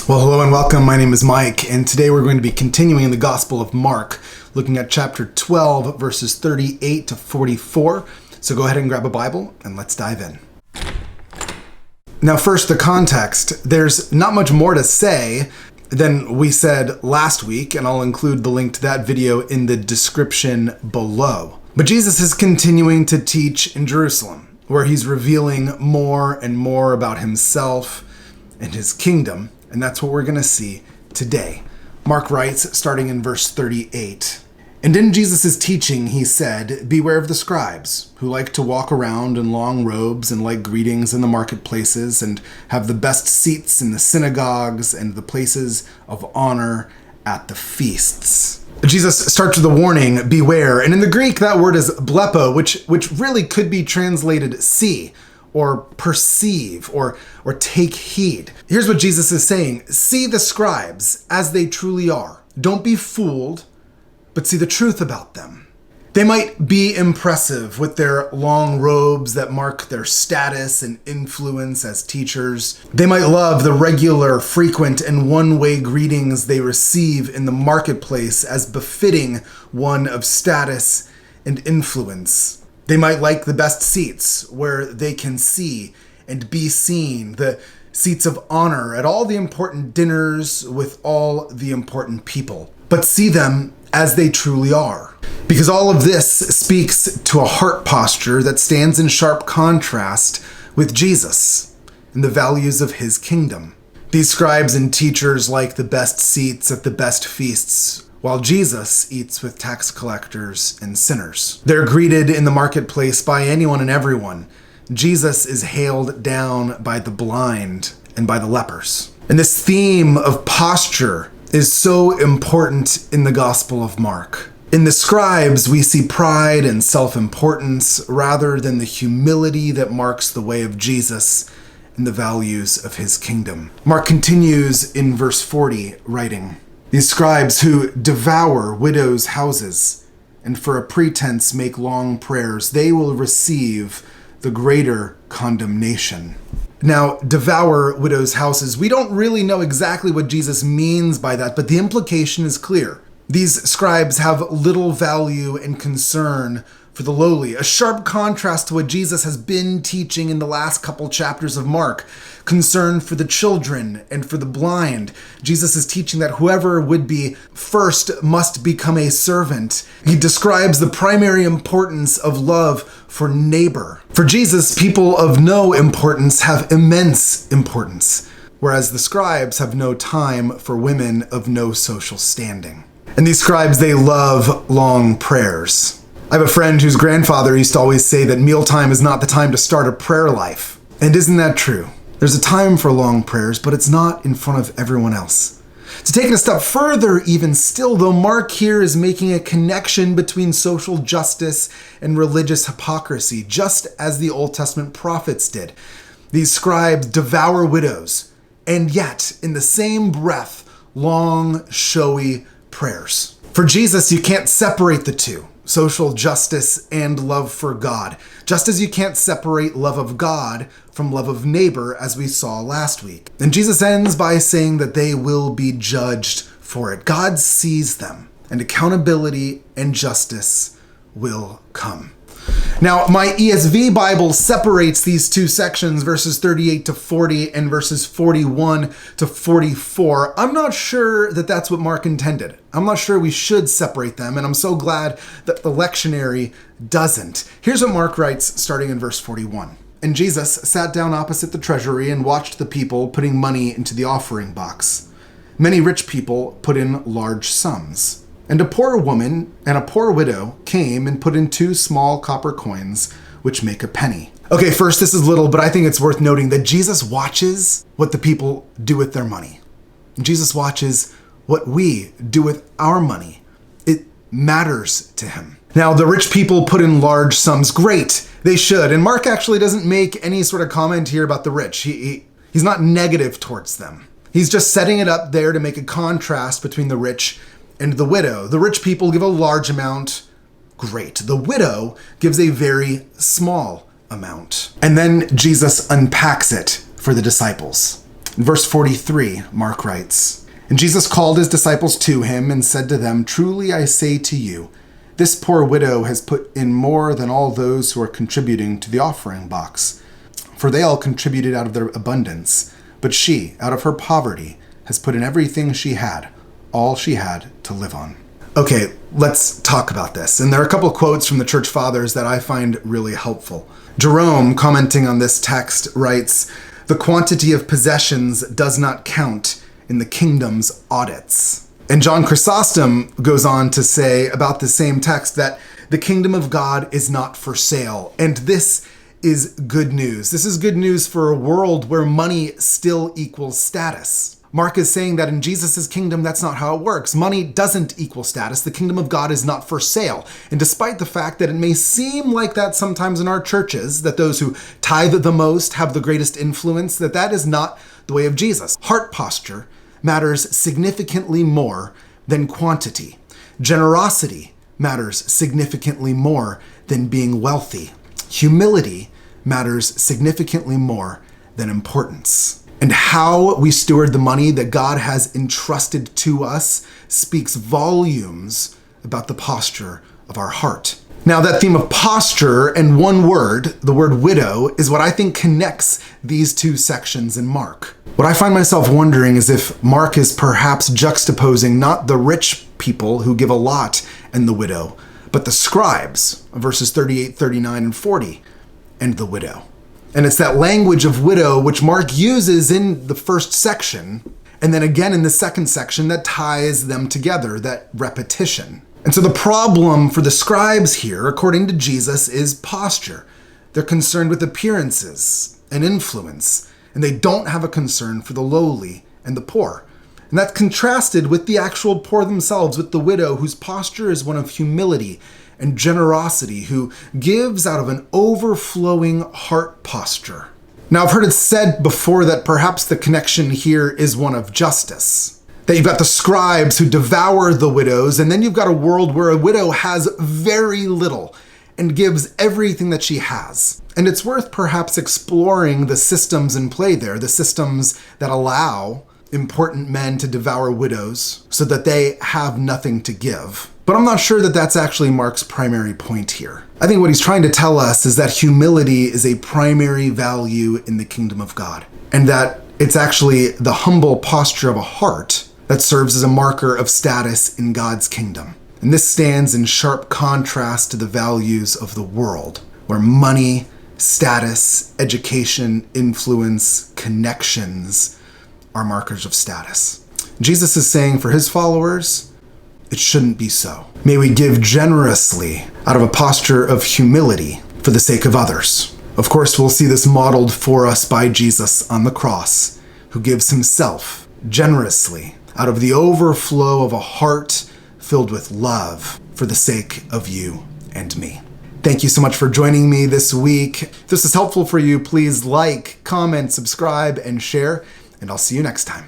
Well, hello and welcome. My name is Mike, and today we're going to be continuing in the Gospel of Mark, looking at chapter 12, verses 38 to 44. So go ahead and grab a Bible, and let's dive in. Now, first, the context. There's not much more to say than we said last week, and I'll include the link to that video in the description below. But Jesus is continuing to teach in Jerusalem, where he's revealing more and more about himself and his kingdom. And that's what we're going to see today. Mark writes, starting in verse 38, "And in Jesus' teaching, he said, 'Beware of the scribes, who like to walk around in long robes and like greetings in the marketplaces and have the best seats in the synagogues and the places of honor at the feasts.'" Jesus starts with a warning, beware. And in the Greek, that word is blepo, which really could be translated see, or perceive, or take heed. Here's what Jesus is saying. See the scribes as they truly are. Don't be fooled, but see the truth about them. They might be impressive with their long robes that mark their status and influence as teachers. They might love the regular, frequent, and one-way greetings they receive in the marketplace as befitting one of status and influence. They might like the best seats where they can see and be seen, the seats of honor at all the important dinners with all the important people. But see them as they truly are. Because all of this speaks to a heart posture that stands in sharp contrast with Jesus and the values of his kingdom. These scribes and teachers like the best seats at the best feasts, while Jesus eats with tax collectors and sinners. They're greeted in the marketplace by anyone and everyone. Jesus is hailed down by the blind and by the lepers. And this theme of posture is so important in the Gospel of Mark. In the scribes, we see pride and self-importance rather than the humility that marks the way of Jesus and the values of his kingdom. Mark continues in verse 40, writing, "These scribes who devour widows' houses and for a pretense make long prayers, they will receive the greater condemnation." Now, devour widows' houses. We don't really know exactly what Jesus means by that, but the implication is clear. These scribes have little value and concern for the lowly, a sharp contrast to what Jesus has been teaching in the last couple chapters of Mark. Concern for the children and for the blind. Jesus is teaching that whoever would be first must become a servant. He describes the primary importance of love for neighbor. For Jesus, people of no importance have immense importance, whereas the scribes have no time for women of no social standing. And these scribes, they love long prayers. I have a friend whose grandfather used to always say that mealtime is not the time to start a prayer life. And isn't that true? There's a time for long prayers, but it's not in front of everyone else. To take it a step further, even still, though, Mark here is making a connection between social justice and religious hypocrisy, just as the Old Testament prophets did. These scribes devour widows, and yet, in the same breath, long, showy prayers. For Jesus, you can't separate the two. Social justice and love for God, just as you can't separate love of God from love of neighbor, as we saw last week. And Jesus ends by saying that they will be judged for it. God sees them, and accountability and justice will come. Now, my ESV Bible separates these two sections, verses 38 to 40 and verses 41 to 44. I'm not sure that that's what Mark intended. I'm not sure we should separate them, and I'm so glad that the lectionary doesn't. Here's what Mark writes, starting in verse 41. "And Jesus sat down opposite the treasury and watched the people putting money into the offering box. Many rich people put in large sums. And a poor woman and a poor widow came and put in 2 small copper coins, which make a penny." Okay, first, this is little, but I think it's worth noting that Jesus watches what the people do with their money. Jesus watches what we do with our money. It matters to him. Now, the rich people put in large sums. Great, they should. And Mark actually doesn't make any sort of comment here about the rich. He's not negative towards them. He's just setting it up there to make a contrast between the rich and the widow. The rich people give a large amount. Great. The widow gives a very small amount. And then Jesus unpacks it for the disciples. In verse 43, Mark writes, "And Jesus called his disciples to him and said to them, 'Truly I say to you, this poor widow has put in more than all those who are contributing to the offering box. For they all contributed out of their abundance, but she, out of her poverty, has put in everything she had, all she had to live on.'" Okay, let's talk about this. And there are a couple of quotes from the church fathers that I find really helpful. Jerome, commenting on this text, writes, "The quantity of possessions does not count in the kingdom's audits." And John Chrysostom goes on to say about the same text that the kingdom of God is not for sale. And this is good news. This is good news for a world where money still equals status. Mark is saying that in Jesus' kingdom, that's not how it works. Money doesn't equal status. The kingdom of God is not for sale. And despite the fact that it may seem like that sometimes in our churches, that those who tithe the most have the greatest influence, that is not the way of Jesus. Heart posture matters significantly more than quantity. Generosity matters significantly more than being wealthy. Humility matters significantly more than importance. And how we steward the money that God has entrusted to us speaks volumes about the posture of our heart. Now, that theme of posture and one word, the word widow, is what I think connects these two sections in Mark. What I find myself wondering is if Mark is perhaps juxtaposing not the rich people who give a lot and the widow, but the scribes, verses 38, 39, and 40, and the widow. And it's that language of widow which Mark uses in the first section, and then again in the second section, that ties them together, that repetition. And so the problem for the scribes here, according to Jesus, is posture. They're concerned with appearances and influence, and they don't have a concern for the lowly and the poor. And that's contrasted with the actual poor themselves, with the widow whose posture is one of humility and generosity, who gives out of an overflowing heart posture. Now, I've heard it said before that perhaps the connection here is one of justice. That you've got the scribes who devour the widows, and then you've got a world where a widow has very little and gives everything that she has. And it's worth perhaps exploring the systems in play there, the systems that allow important men to devour widows so that they have nothing to give. But I'm not sure that that's actually Mark's primary point here. I think what he's trying to tell us is that humility is a primary value in the kingdom of God, and that it's actually the humble posture of a heart that serves as a marker of status in God's kingdom. And this stands in sharp contrast to the values of the world, where money, status, education, influence, connections are markers of status. Jesus is saying for his followers, it shouldn't be so. May we give generously out of a posture of humility for the sake of others. Of course, we'll see this modeled for us by Jesus on the cross, who gives himself generously out of the overflow of a heart filled with love for the sake of you and me. Thank you so much for joining me this week. If this is helpful for you, please like, comment, subscribe, and share, and I'll see you next time.